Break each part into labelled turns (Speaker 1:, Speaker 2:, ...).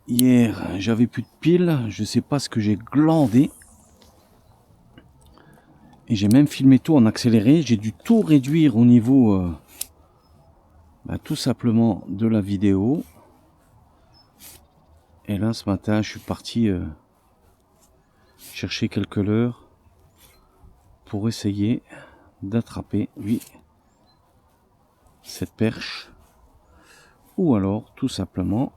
Speaker 1: Hier, j'avais plus de piles, je sais pas ce que j'ai glandé. Et j'ai même filmé tout en accéléré. J'ai dû tout réduire au niveau tout simplement de la vidéo. Et là, ce matin, je suis parti chercher quelques leurres pour essayer d'attraper, oui, cette perche. Ou alors, tout simplement,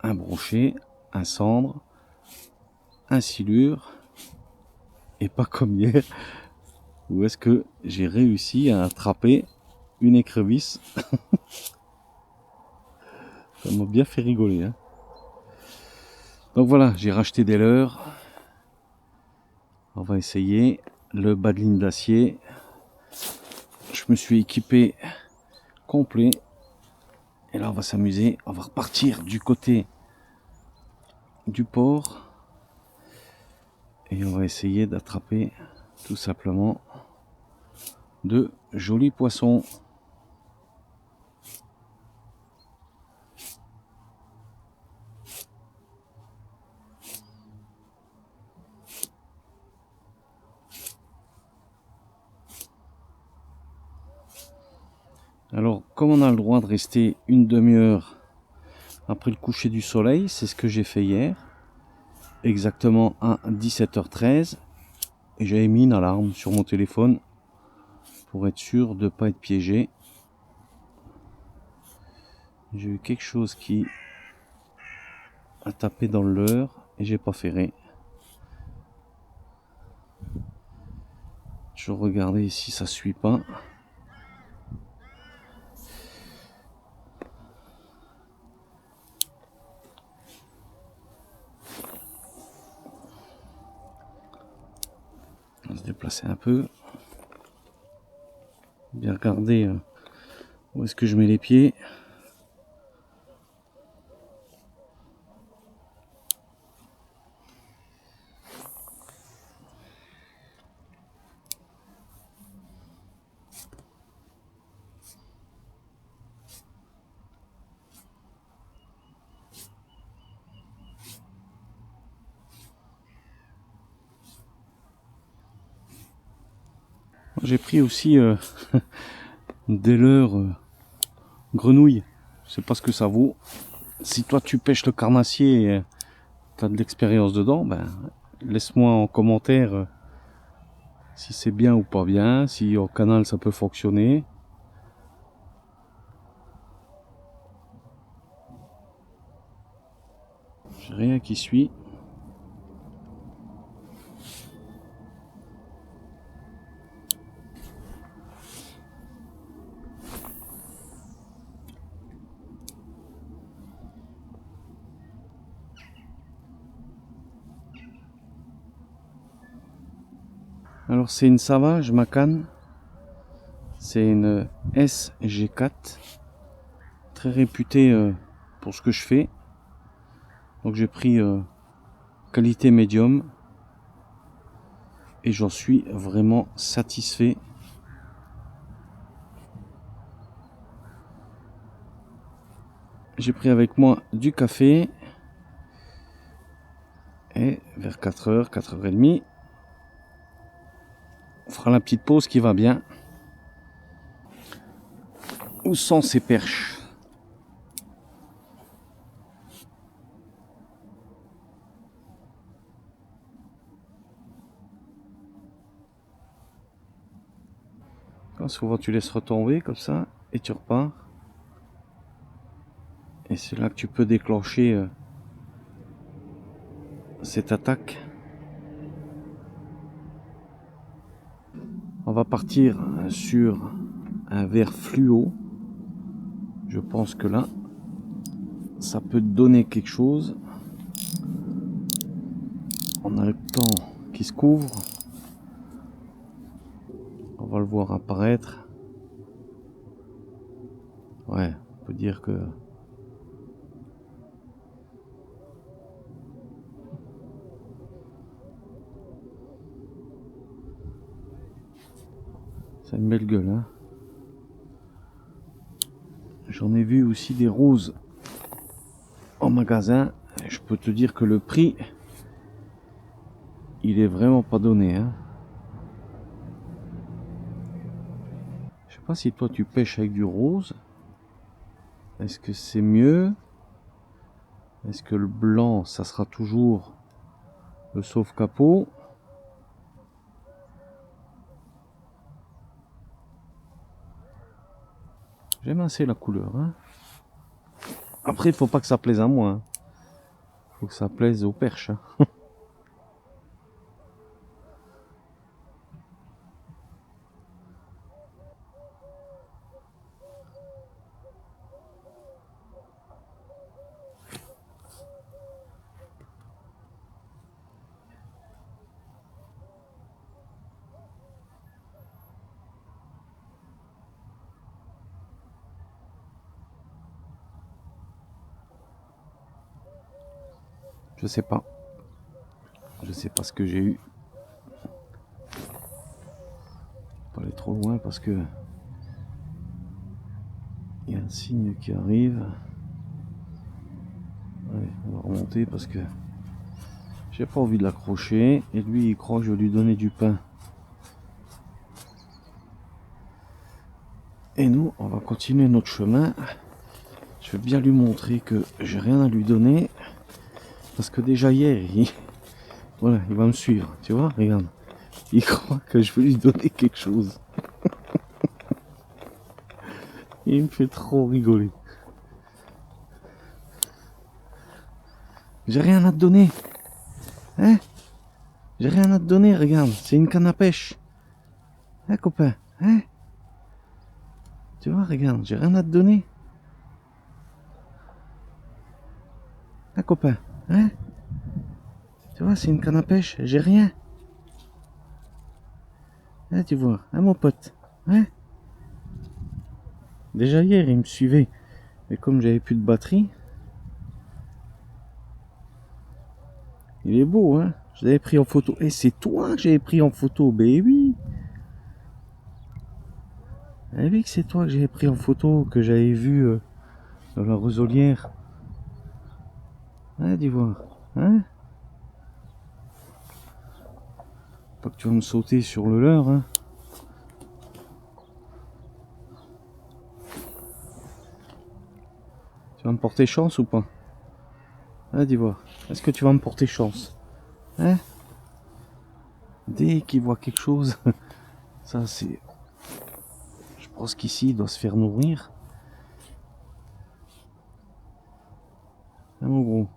Speaker 1: un brochet, un cendre, un silure. Et pas comme hier, où est-ce que j'ai réussi à attraper une écrevisse. Ça m'a bien fait rigoler. Hein. Donc voilà, j'ai racheté des leurres. On va essayer le bas de ligne d'acier. Je me suis équipé complet. Et là, on va s'amuser. On va repartir du côté du port. Et on va essayer d'attraper tout simplement de jolis poissons. Alors, comme on a le droit de rester une demi-heure après le coucher du soleil, c'est ce que j'ai fait hier, exactement à 17h13. Et j'avais mis une alarme sur mon téléphone pour être sûr de ne pas être piégé. J'ai eu quelque chose qui a tapé dans le leurre et j'ai pas ferré. Je regardais si ça suit pas. On va se déplacer un peu. Bien regarder où est-ce que je mets les pieds. J'ai pris aussi des leurres grenouilles. Je sais pas ce que ça vaut. Si toi tu pêches le carnassier et tu as de l'expérience dedans, ben laisse-moi en commentaire si c'est bien ou pas bien, si au canal ça peut fonctionner. J'ai rien qui suit. Alors c'est une Savage Macan. C'est une SG4. Très réputée pour ce que je fais. Donc j'ai pris qualité médium. Et j'en suis vraiment satisfait. J'ai pris avec moi du café. Et vers 4h, 4h30, on fera la petite pause qui va bien. Où sont ces perches? Souvent tu laisses retomber comme ça et tu repars. Et c'est là que tu peux déclencher cette attaque. On va partir sur un vert fluo. Je pense que là, ça peut donner quelque chose. On a le temps qui se couvre. On va le voir apparaître. Ouais, on peut dire que c'est une belle gueule. Hein. J'en ai vu aussi des roses en magasin, je peux te dire que le prix, il est vraiment pas donné, hein. Je sais pas si toi tu pêches avec du rose. Est-ce que c'est mieux? Est-ce que le blanc, ça sera toujours le sauve-capot? J'aime assez la couleur, hein. Après, il faut pas que ça plaise à moi, hein. Faut que ça plaise aux perches, hein. Je sais pas. Je sais pas ce que j'ai eu. Pas aller trop loin parce que il y a un signe qui arrive. Allez, on va remonter parce que j'ai pas envie de l'accrocher. Et lui, il croit que je vais lui donner du pain. Et nous, on va continuer notre chemin. Je vais bien lui montrer que j'ai rien à lui donner. Parce que déjà hier, voilà, il va me suivre. Tu vois, regarde. Il croit que je vais lui donner quelque chose. Il me fait trop rigoler. J'ai rien à te donner. Hein? J'ai rien à te donner, regarde. C'est une canne à pêche. Hein, copain? Hein? Tu vois, regarde, j'ai rien à te donner. Hein, copain? Hein? Tu vois, c'est une canne à pêche. J'ai rien. Hein, tu vois? Hein, mon pote? Hein? Déjà hier, il me suivait. Mais comme j'avais plus de batterie, il est beau, hein? Je l'avais pris en photo. Et c'est toi que j'avais pris en photo, ben oui! Eh oui, que c'est toi que j'avais pris en photo, que j'avais vu dans la roselière. Hein, dis-moi? Hein? Pas que tu vas me sauter sur le leurre, hein? Tu vas me porter chance ou pas? Hein, dis-moi? Est-ce que tu vas me porter chance? Hein? Dès qu'il voit quelque chose, ça c'est... Je pense qu'ici il doit se faire nourrir. Hein, mon gros?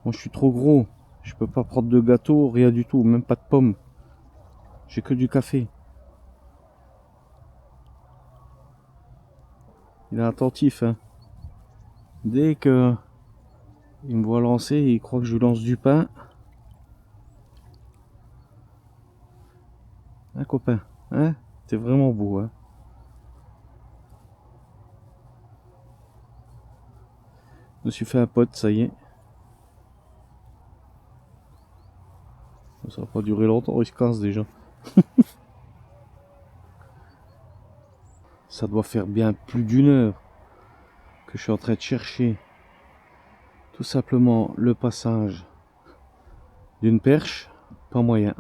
Speaker 1: Moi je suis trop gros. Je peux pas prendre de gâteau, rien du tout, même pas de pommes. J'ai que du café. Il est attentif, hein. Dès que il me voit lancer, il croit que je lui lance du pain. Hein, copain? Hein? T'es vraiment beau, hein? Je me suis fait un pote, ça y est. Ça va pas durer longtemps, il se casse déjà. Ça doit faire bien plus d'une heure que je suis en train de chercher tout simplement le passage d'une perche. Pas moyen.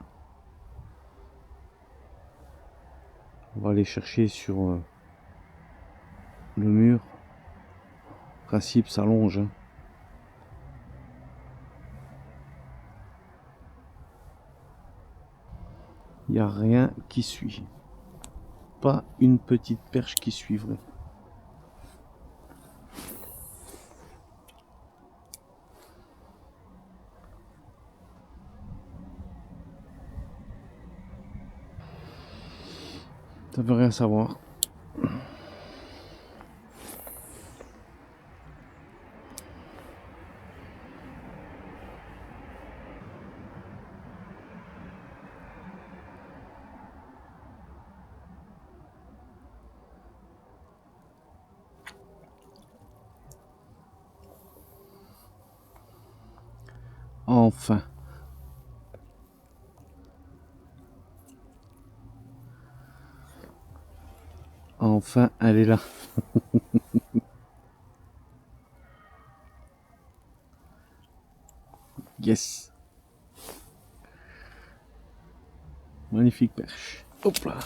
Speaker 1: On va aller chercher sur le mur. En principe, ça longe, hein. Il n'y a rien qui suit. Pas une petite perche qui suivrait. Ça veut rien savoir. Enfin. Enfin, elle est là. Yes. Magnifique perche. Hop là.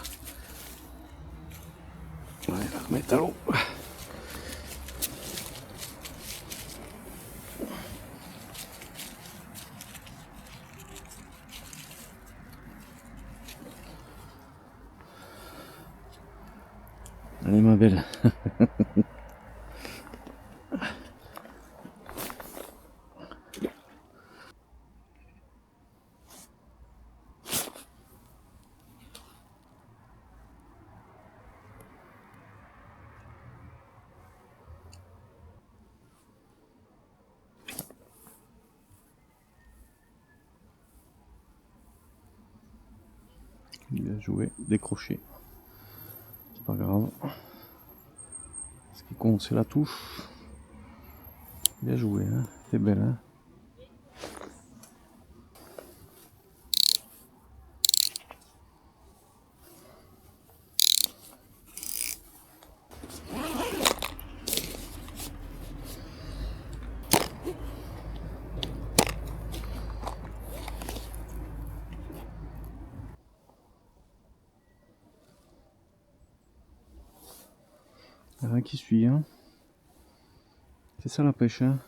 Speaker 1: On va la remettre à l'eau. Allez ma belle. Bien joué, décroché. C'est pas grave. Ce qui compte c'est la touche. Bien joué, hein. T'es belle, hein. Rien qui suit, hein. C'est ça la pêche, hein.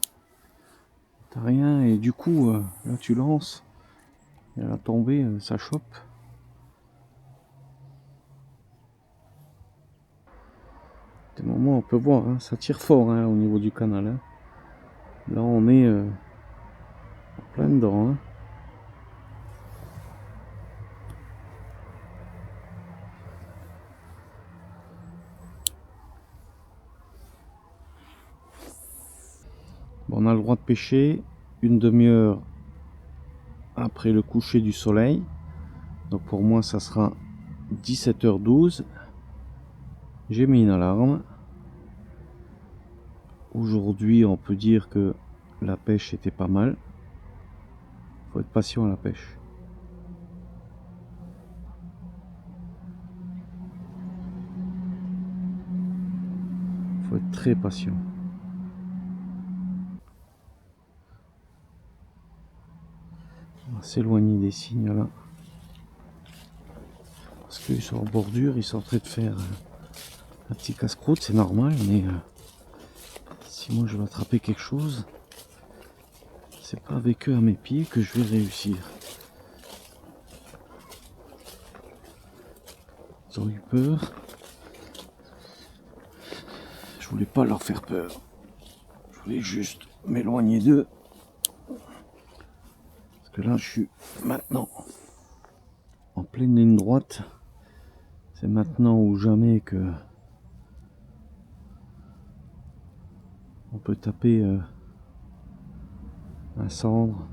Speaker 1: T'as rien et du coup, là tu lances. Et à la tombée, ça chope. Des moments on peut voir, hein, ça tire fort hein, au niveau du canal. Hein. Là on est en plein dedans. Hein. Bon, on a le droit de pêcher une demi-heure après le coucher du soleil. Donc pour moi ça sera 17h12. J'ai mis une alarme. Aujourd'hui on peut dire que la pêche était pas mal. Faut être patient à la pêche. Faut être très patient. On va s'éloigner des signes là. Parce qu'ils sont en bordure, ils sont en train de faire un petit casse-croûte, c'est normal, mais si moi je veux attraper quelque chose, c'est pas avec eux à mes pieds que je vais réussir. Ils ont eu peur. Je voulais pas leur faire peur. Je voulais juste m'éloigner d'eux. Parce que là je suis maintenant en pleine ligne droite. C'est maintenant ou jamais que on peut taper un cendre,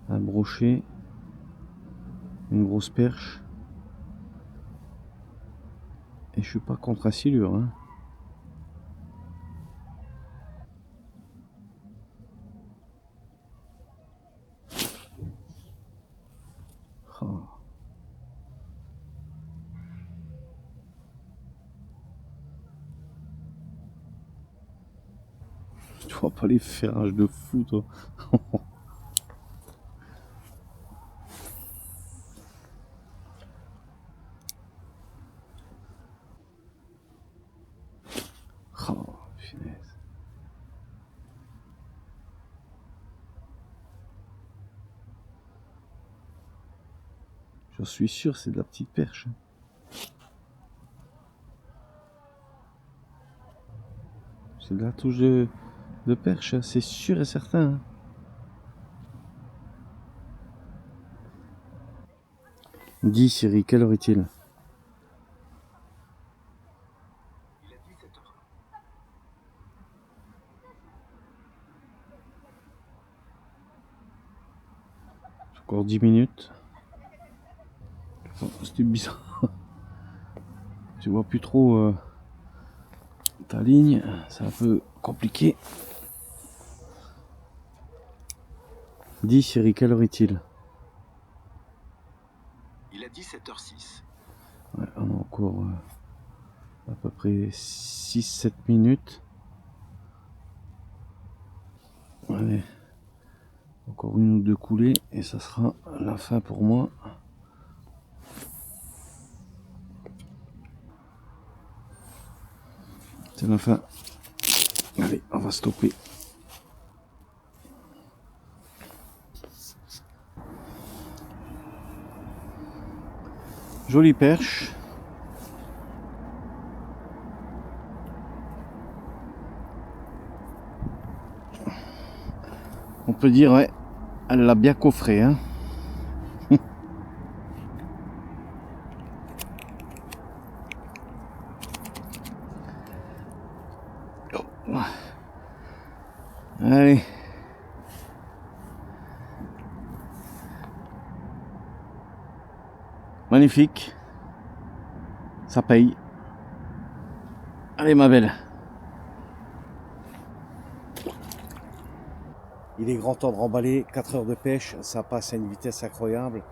Speaker 1: un brochet, une grosse perche. Et je suis pas contre la silure. Hein. Oh. Tu vois pas les ferrages de fou toi. Oh, punaise. Je suis sûr c'est de la petite perche. C'est de la touche de perche, c'est sûr et certain. Hein. Dis Siri, quelle heure est-il? Il est 17h. Encore 10 minutes. Oh, c'était bizarre. Je vois plus trop ta ligne, c'est un peu compliqué. Dis Siri, quelle heure est-il?
Speaker 2: Il est 17h06.
Speaker 1: Ouais, on a encore à peu près 6-7 minutes. Allez, encore une ou deux coulées et ça sera la fin pour moi. C'est la fin. Allez, on va stopper. Jolie perche. On peut dire, ouais, elle l'a bien coffré, hein. Allez. Magnifique. Ça paye. Allez ma belle. Il est grand temps de remballer. 4 heures de pêche, ça passe à une vitesse incroyable.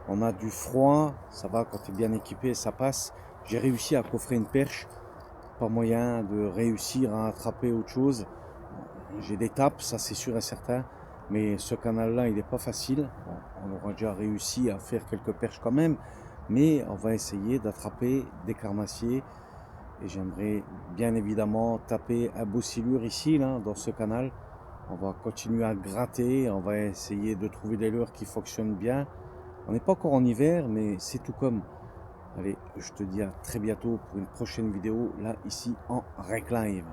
Speaker 1: On a du froid, ça va quand tu es bien équipé, ça passe. J'ai réussi à coffrer une perche. Pas moyen de réussir à attraper autre chose. J'ai des tapes, ça c'est sûr et certain. Mais ce canal-là, il n'est pas facile. Bon, on aura déjà réussi à faire quelques perches quand même. Mais on va essayer d'attraper des carnassiers. Et j'aimerais bien évidemment taper un beau silure ici, là, dans ce canal. On va continuer à gratter. On va essayer de trouver des leurres qui fonctionnent bien. On n'est pas encore en hiver, mais c'est tout comme. Allez, je te dis à très bientôt pour une prochaine vidéo, là, ici, en Rec Live.